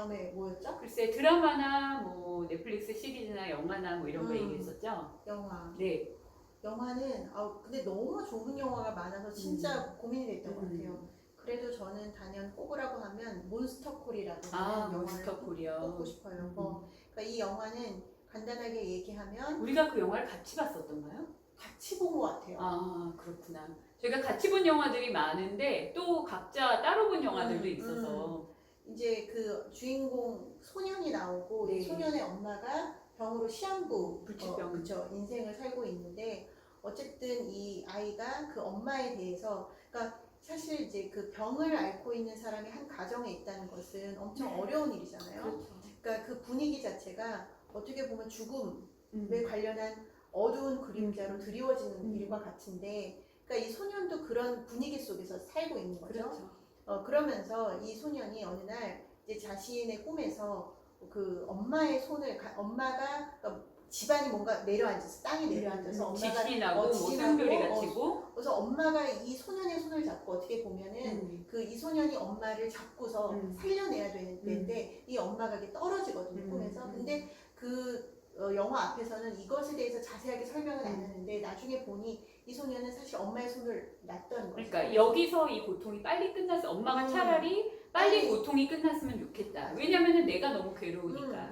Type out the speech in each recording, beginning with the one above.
다음에 뭐였죠? 글쎄 드라마나 뭐 넷플릭스 시리즈나 영화나 뭐 이런 거 얘기했었죠? 영화. 네. 영화는 근데 너무 좋은 영화가 많아서 진짜 고민이 됐던 것 같아요. 그래도 저는 단연 꼽으라고 하면 몬스터콜이라고 하는 영화를 몬스터콜이요. 꼽고 싶어요. 그러니까 이 영화는 간단하게 얘기하면 우리가 그 영화를 같이 봤었던가요? 같이 본 것 같아요. 아 그렇구나. 저희가 같이 본 영화들이 많은데 또 각자 따로 본 영화들도 있어서 이제 그 주인공 소년이 나오고 네. 이 소년의 엄마가 병으로 시한부 불치병. 그쵸, 인생을 살고 있는데 어쨌든 이 아이가 그 엄마에 대해서 그러니까 사실 이제 그 병을 앓고 있는 사람이 한 가정에 있다는 것은 엄청 어려운 일이잖아요. 그렇죠. 그러니까 그 분위기 자체가 어떻게 보면 죽음에 관련한 어두운 그림자로 드리워지는 일과 같은데 그러니까 이 소년도 그런 분위기 속에서 살고 있는 거죠. 그렇죠. 그러면서 이 소년이 어느 날 이제 자신의 꿈에서 그 엄마의 손을 엄마가 그러니까 집안이 뭔가 내려앉아서 땅이 내려앉아서 엄마가 지진이 나고 모순교리가 치고 그래서 엄마가 이 소년의 손을 잡고 어떻게 보면은 그 이 소년이 엄마를 잡고서 살려내야 되는데 이 엄마가 이게 떨어지거든요 꿈에서. 근데 그 영화 앞에서는 이것에 대해서 자세하게 설명은 안 하는데 나중에 보니 이 소년은 사실 엄마의 손을 놨던 거죠. 그러니까 여기서 이 고통이 빨리 끝나서 엄마가 차라리 빨리 고통이 끝났으면 좋겠다. 왜냐면은 내가 너무 괴로우니까.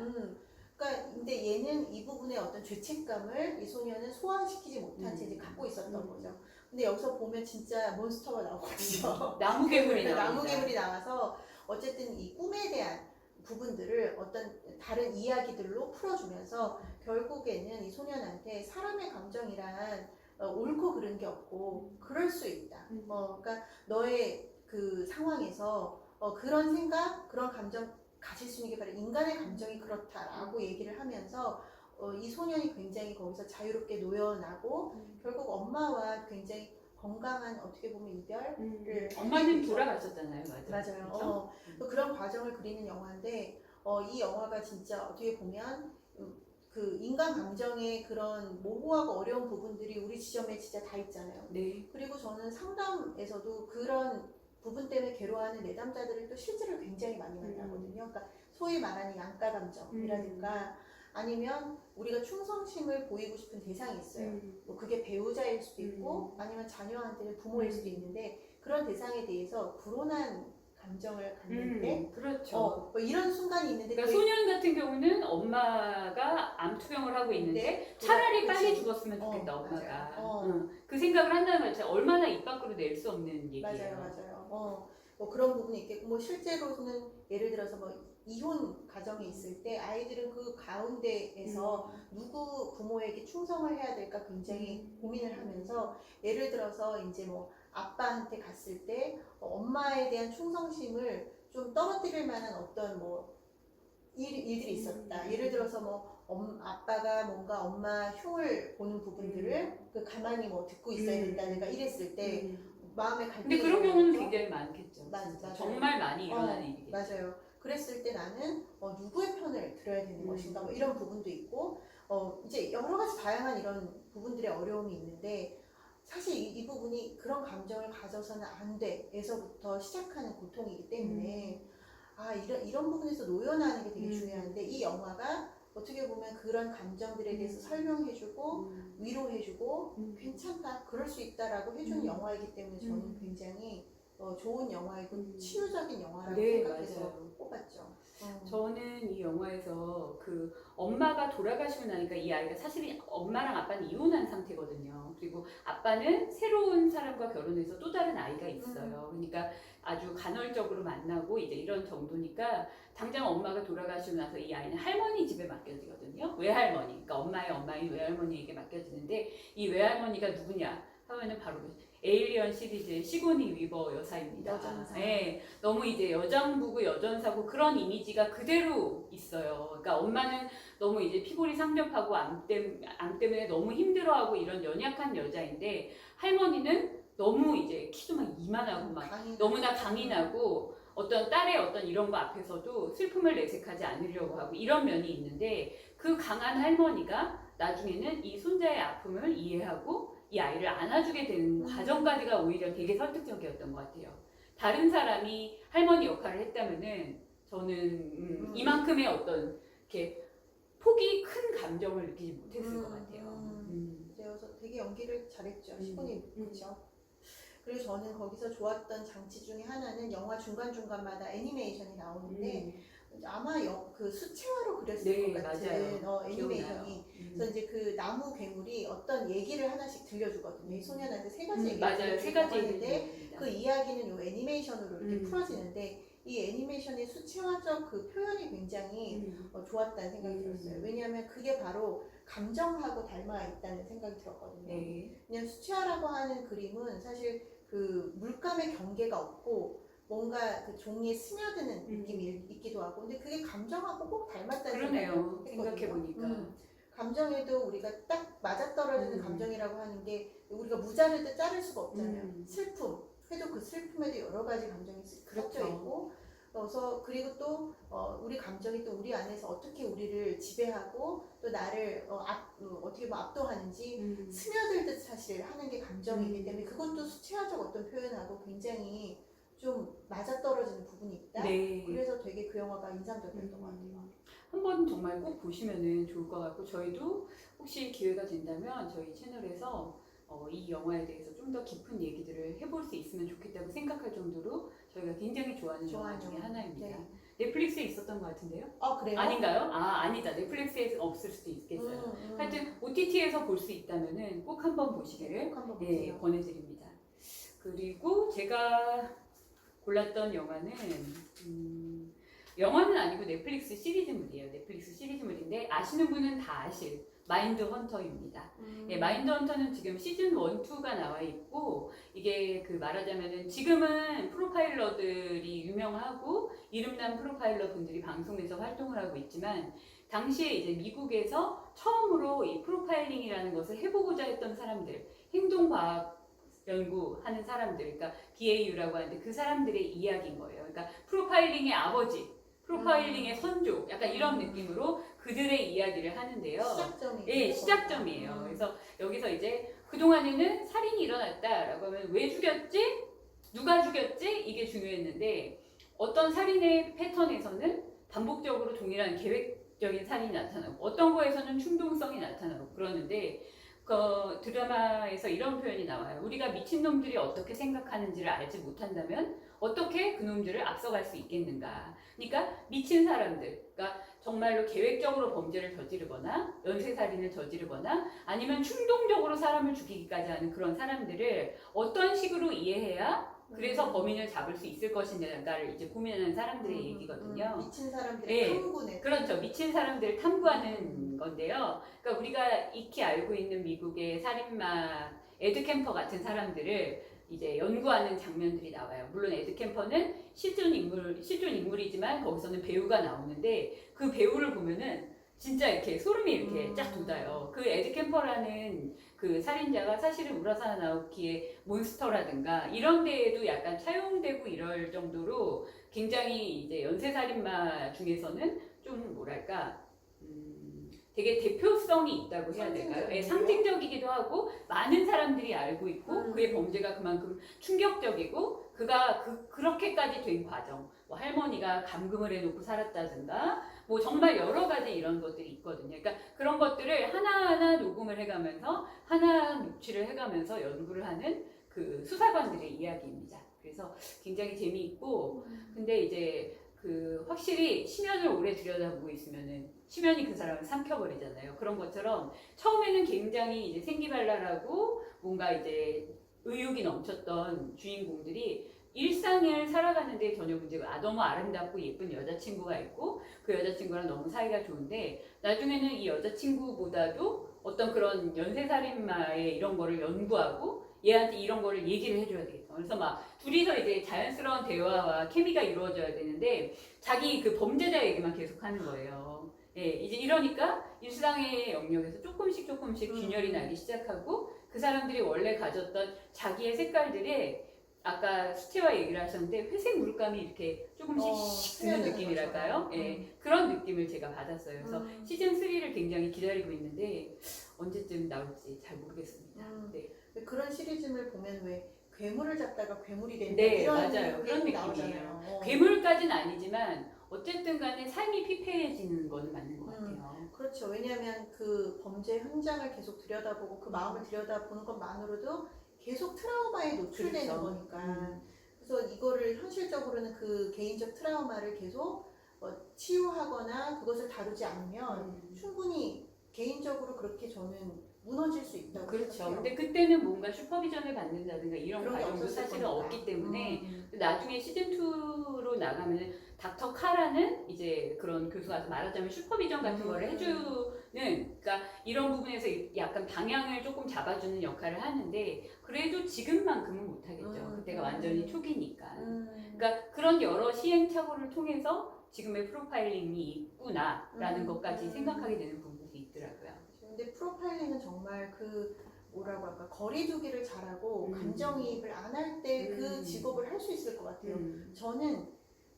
그러니까 근데 얘는 이 부분의 어떤 죄책감을 이 소년은 소화시키지 못한 채 이제 갖고 있었던 거죠. 근데 여기서 보면 진짜 몬스터가 나오거든요. 나무 괴물이 나무 괴물이 나와서 어쨌든 이 꿈에 대한 부분들을 어떤 다른 이야기들로 풀어주면서 결국에는 이 소년한테 사람의 감정이란 옳고 그른 게 없고 그럴 수 있다. 그러니까 너의 그 상황에서 그런 생각, 그런 감정 가질 수 있는 게 바로 인간의 감정이 그렇다라고 얘기를 하면서 이 소년이 굉장히 거기서 자유롭게 놓여나고 결국 엄마와 굉장히 건강한 어떻게 보면 이별을 엄마는 돌아가셨잖아요. 맞아요. 그런 과정을 그리는 영화인데 이 영화가 진짜 어떻게 보면 그 인간 감정의 그런 모호하고 어려운 부분들이 우리 지점에 진짜 다 있잖아요. 네. 그리고 저는 상담에서도 그런 부분 때문에 괴로워하는 내담자들을 또 실제로 굉장히 많이 만나거든요. 그러니까 소위 말하는 양가 감정이라든가 아니면 우리가 충성심을 보이고 싶은 대상이 있어요. 뭐 그게 배우자일 수도 있고 아니면 자녀한테는 부모일 수도 있는데 그런 대상에 대해서 불온한 감정을 갖는데 그렇죠. 뭐 이런 순간이 있는데 그러니까 소년 같은 경우는 엄마가 암투병을 하고 있는데 차라리 빨리 죽었으면 좋겠다 엄마가. 그 생각을 한다는 말 자체가 얼마나 입 밖으로 낼 수 없는 얘기예요. 맞아요. 뭐 그런 부분이 있겠고 뭐 실제로는 예를 들어서 뭐 이혼 가정에 있을 때 아이들은 그 가운데에서 누구 부모에게 충성을 해야 될까 굉장히 고민을 하면서 예를 들어서 이제 뭐 아빠한테 갔을 때 엄마에 대한 충성심을 좀 떨어뜨릴 만한 어떤 뭐 일들이 있었다. 예를 들어서 뭐 아빠가 뭔가 엄마 흉을 보는 부분들을 그 가만히 뭐 듣고 있어야 된다든가 이랬을 때 마음의 갈등이 근데 그런 경우는 굉장히 많겠죠. 맞아요. 정말 많이 일어나는 일이겠죠. 맞아요. 그랬을 때 나는 누구의 편을 들어야 되는 것인가 뭐 이런 부분도 있고 이제 여러 가지 다양한 이런 부분들의 어려움이 있는데 사실 이 부분이 그런 감정을 가져서는 안 돼에서부터 시작하는 고통이기 때문에 이런 부분에서 놓여나는 게 되게 중요한데 이 영화가 어떻게 보면 그런 감정들에 대해서 설명해주고 위로해주고 괜찮다 그럴 수 있다라고 해주는 영화이기 때문에 저는 굉장히 좋은 영화이고 치유적인 영화라고 생각해서 맞아요. 뽑았죠. 저는 이 영화에서 그 엄마가 돌아가시고 나니까 이 아이가 사실은 엄마랑 아빠는 이혼한 상태거든요. 그리고 아빠는 새로운 사람과 결혼해서 또 다른 아이가 있어요. 그러니까 아주 간헐적으로 만나고 이제 이런 정도니까 당장 엄마가 돌아가시고 나서 이 아이는 할머니 집에 맡겨지거든요. 외할머니, 그러니까 엄마의 외할머니에게 맡겨지는데 이 외할머니가 누구냐 하면은 바로 에일리언 시리즈의 시고니 위버 여사입니다. 여전사. 네, 너무 이제 여장부고 여전사고 그런 이미지가 그대로 있어요. 그러니까 엄마는 너무 이제 피골이 상접하고 암 때문에 너무 힘들어하고 이런 연약한 여자인데 할머니는 너무 이제 키도 막 이만하고 막 너무나 강인하고 어떤 딸의 어떤 이런 거 앞에서도 슬픔을 내색하지 않으려고 하고 이런 면이 있는데 그 강한 할머니가 나중에는 이 손자의 아픔을 이해하고 이 아이를 안아주게 되는 과정까지가 오히려 되게 설득적이었던 것 같아요. 다른 사람이 할머니 역할을 했다면은 저는 이만큼의 어떤 이렇게 폭이 큰 감정을 느끼지 못했을 것 같아요. 그래서 되게 연기를 잘했죠. 시곤이 음. 그렇죠. 그리고 저는 거기서 좋았던 장치 중에 하나는 영화 중간중간마다 애니메이션이 나오는데 아마 그 수채화로 그렸을 네, 것 같은 맞아요. 애니메이션이 그래서 이제 그 나무 괴물이 어떤 얘기를 하나씩 들려주거든요. 이 소년한테 세 가지 얘기를 맞아요. 세 가지 하는데 얘기입니다. 그 이야기는 요 애니메이션으로 이렇게 음. 풀어지는데 이 애니메이션의 수채화적 그 표현이 굉장히 좋았다는 생각이 들었어요. 왜냐하면 그게 바로 감정하고 닮아 있다는 생각이 들었거든요. 네. 그냥 수채화라고 하는 그림은 사실 그 물감의 경계가 없고 뭔가 그 종이에 스며드는 느낌이 있기도 하고 근데 그게 감정하고 꼭 닮았다는 그러네요. 생각이 생각해 했거든요. 보니까. 감정에도 우리가 딱 맞아떨어지는 감정이라고 하는 게 우리가 무자르듯 자를 수가 없잖아요. 슬픔 해도 그 슬픔에도 여러 가지 감정이 섞여 있고 그래서 그리고 또 우리 감정이 또 우리 안에서 어떻게 우리를 지배하고 또 나를 어떻게 보면 압도하는지 스며들듯 사실 하는 게 감정이기 때문에 그것도 수채화적 어떤 표현하고 굉장히 좀 맞아떨어지는 부분이 있다. 네. 그래서 되게 그 영화가 인상적이었던 것 같아요. 한번 정말 꼭 보시면은 좋을 것 같고 저희도 혹시 기회가 된다면 저희 채널에서 이 영화에 대해서 좀 더 깊은 얘기들을 해볼 수 있으면 좋겠다고 생각할 정도로 저희가 굉장히 좋아하는 영화 중에 하나입니다. 네. 넷플릭스에 있었던 것 같은데요? 그래요? 아닌가요? 아니다. 넷플릭스에 없을 수도 있겠어요. 하여튼 OTT에서 볼 수 있다면은 꼭 한번 보시기를 꼭 한번 보세요. 권해드립니다. 그리고 제가 골랐던 영화는 영화는 아니고 넷플릭스 시리즈물이에요. 넷플릭스 시리즈물인데 아시는 분은 다 아실 마인드 헌터입니다. 마인드 헌터는 지금 시즌 1, 2가 나와 있고 이게 그 말하자면은 지금은 프로파일러들이 유명하고 이름난 프로파일러 분들이 방송에서 활동을 하고 있지만 당시에 이제 미국에서 처음으로 이 프로파일링이라는 것을 해보고자 했던 사람들, 행동과학 연구하는 사람들, 그러니까 BAU라고 하는데 그 사람들의 이야기인 거예요. 그러니까 프로파일링의 아버지, 프로파일링의 선조, 약간 이런 느낌으로 그들의 이야기를 하는데요. 시작점이에요. 그래서 여기서 이제 그동안에는 살인이 일어났다라고 하면 왜 죽였지? 누가 죽였지? 이게 중요했는데 어떤 살인의 패턴에서는 반복적으로 동일한 계획적인 살인이 나타나고 어떤 거에서는 충동성이 나타나고 그러는데 그 드라마에서 이런 표현이 나와요. 우리가 미친놈들이 어떻게 생각하는지를 알지 못한다면 어떻게 그놈들을 앞서갈 수 있겠는가. 그러니까 미친 사람들, 그러니까 정말로 계획적으로 범죄를 저지르거나 연쇄살인을 저지르거나 아니면 충동적으로 사람을 죽이기까지 하는 그런 사람들을 어떤 식으로 이해해야 그래서 범인을 잡을 수 있을 것인가를 이제 고민하는 사람들의 얘기거든요. 미친 사람들의 탐구네. 그렇죠. 미친 사람들을 탐구하는 건데요. 그러니까 우리가 익히 알고 있는 미국의 살인마 에드 캠퍼 같은 사람들을 이제 연구하는 장면들이 나와요. 물론 에드 캠퍼는 실존 인물이지만 거기서는 배우가 나오는데 그 배우를 보면은 진짜 이렇게 소름이 이렇게 쫙 돋아요. 그 에드 캠퍼라는 그 살인자가 사실은 우라사나 나오키의 몬스터라든가 이런 데에도 약간 차용되고 이럴 정도로 굉장히 이제 연쇄살인마 중에서는 좀 뭐랄까 되게 대표성이 있다고 해야 될까요? 상징적이기도 하고 많은 사람들이 알고 있고 그의 범죄가 그만큼 충격적이고 그가 그렇게까지 된 과정 뭐 할머니가 감금을 해놓고 살았다든가 뭐 정말 여러 가지 이런 것들이 있거든요. 그러니까 그런 것들을 하나하나 녹음을 해가면서 하나 녹취를 해가면서 연구를 하는 그 수사관들의 이야기입니다. 그래서 굉장히 재미있고 근데 이제 그 확실히 심연을 오래 들여다보고 있으면은 심연이 그 사람을 삼켜버리잖아요. 그런 것처럼 처음에는 굉장히 이제 생기발랄하고 뭔가 이제 의욕이 넘쳤던 주인공들이 일상을 살아가는데 전혀 문제가 너무 아름답고 예쁜 여자친구가 있고 그 여자친구랑 너무 사이가 좋은데 나중에는 이 여자친구보다도 어떤 그런 연쇄살인마의 이런 거를 연구하고 얘한테 이런 거를 얘기를 해줘야 되겠다. 그래서 막 둘이서 이제 자연스러운 대화와 케미가 이루어져야 되는데 자기 그 범죄자 얘기만 계속 하는 거예요. 이제 이러니까 일상의 영역에서 조금씩 균열이 나기 시작하고 그 사람들이 원래 가졌던 자기의 색깔들이 아까 수채화 얘기를 하셨는데 회색 물감이 이렇게 조금씩 드는 느낌이랄까요? 그런 느낌을 제가 받았어요. 그래서 시즌 3를 굉장히 기다리고 있는데 언제쯤 나올지 잘 모르겠습니다. 그런 시리즈를 보면 왜 괴물을 잡다가 괴물이 된다 네, 이런 맞아요. 그런 느낌이에요. 나오잖아요. 괴물까지는 아니지만 어쨌든 간에 삶이 피폐해지는 건 맞는 것 같아요. 그렇죠. 왜냐하면 그 범죄 현장을 계속 들여다보고 그 마음을 들여다보는 것만으로도 계속 트라우마에 노출되는 그렇죠. 거니까. 그래서 이거를 현실적으로는 그 개인적 트라우마를 계속 치유하거나 그것을 다루지 않으면 충분히 개인적으로 그렇게 저는 무너질 수 있다고 그렇죠. 생각해요. 근데 그때는 뭔가 슈퍼비전을 받는다든가 이런 그런 게 과정도 없었을 사실은 거니까. 없기 때문에 나중에 시즌2로 나가면 닥터 카라는 이제 그런 교수가 말하자면 슈퍼비전 같은 거를 해주는, 그러니까 이런 부분에서 약간 방향을 조금 잡아주는 역할을 하는데 그래도 지금만큼은 못하겠죠. 그때가 완전히 초기니까. 그러니까 그런 여러 시행착오를 통해서 지금의 프로파일링이 있구나라는 것까지 생각하게 되는 부분이 있더라고요. 근데 프로파일링은 정말 그 뭐라고 할까 거리두기를 잘하고 감정이입을 안 할 때 그 직업을 할 수 있을 것 같아요. 저는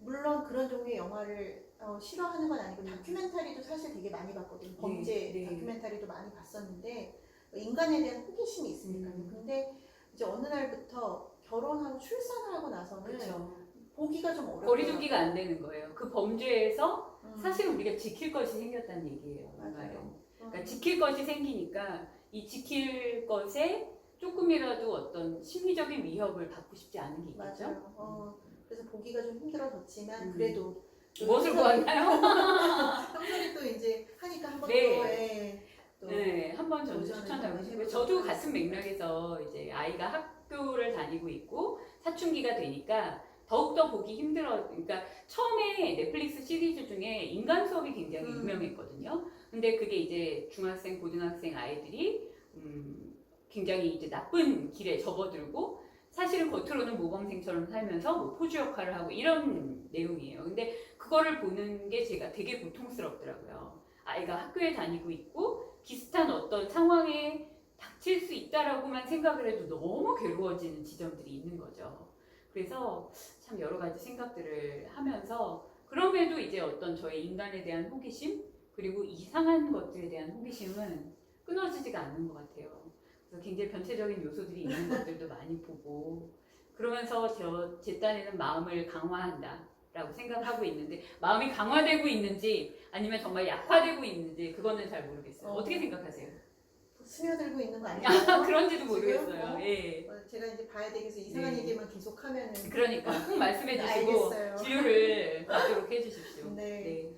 물론 그런 종류의 영화를 싫어하는 건 아니고 다큐멘터리도 사실 되게 많이 봤거든요. 범죄 다큐멘터리도 많이 봤었는데 인간에 대한 호기심이 있으니까요. 근데 이제 어느 날부터 결혼하고 출산을 하고 나서는 그렇죠. 보기가 좀 어렵더라고요. 거리두기가 안 되는 거예요. 그 범죄에서 사실 우리가 지킬 것이 생겼다는 얘기예요. 맞아요. 그러니까 지킬 것이 생기니까 이 지킬 것에 조금이라도 어떤 심리적인 위협을 받고 싶지 않은 게 있겠죠. 맞아요. 그래서 보기가 좀 힘들어졌지만 그래도 무엇을 보았나요? 형들이 또 이제 하니까 한 번 네. 또 네, 한번 저는 도전을 추천하고 한번 싶어요. 해보도록 저도 같은 하겠습니다. 맥락에서 이제 아이가 학교를 다니고 있고 사춘기가 되니까 더욱더 보기 힘들어. 그러니까 처음에 넷플릭스 시리즈 중에 인간 수업이 굉장히 유명했거든요. 근데 그게 이제 중학생, 고등학생 아이들이 굉장히 이제 나쁜 길에 접어들고 사실은 겉으로는 모범생처럼 살면서 뭐 포주 역할을 하고 이런 내용이에요. 근데 그거를 보는 게 제가 되게 고통스럽더라고요. 아이가 학교에 다니고 있고 비슷한 어떤 상황에 닥칠 수 있다라고만 생각을 해도 너무 괴로워지는 지점들이 있는 거죠. 그래서 참 여러 가지 생각들을 하면서 그럼에도 이제 어떤 저의 인간에 대한 호기심 그리고 이상한 것들에 대한 호기심은 끊어지지가 않는 것 같아요. 그래서 굉장히 변태적인 요소들이 있는 것들도 많이 보고 그러면서 제 딴에는 마음을 강화한다라고 생각하고 있는데 마음이 강화되고 있는지 아니면 정말 약화되고 있는지 그거는 잘 모르겠어요. 어떻게 생각하세요? 스며들고 있는 거 아니에요? 그런지도 지금? 모르겠어요. 예. 제가 이제 봐야 되겠어. 이상한 네. 얘기만 계속하면은 그러니까 꼭 말씀해 주시고 알겠어요. 진료를 받도록 해주십시오. 네. 네.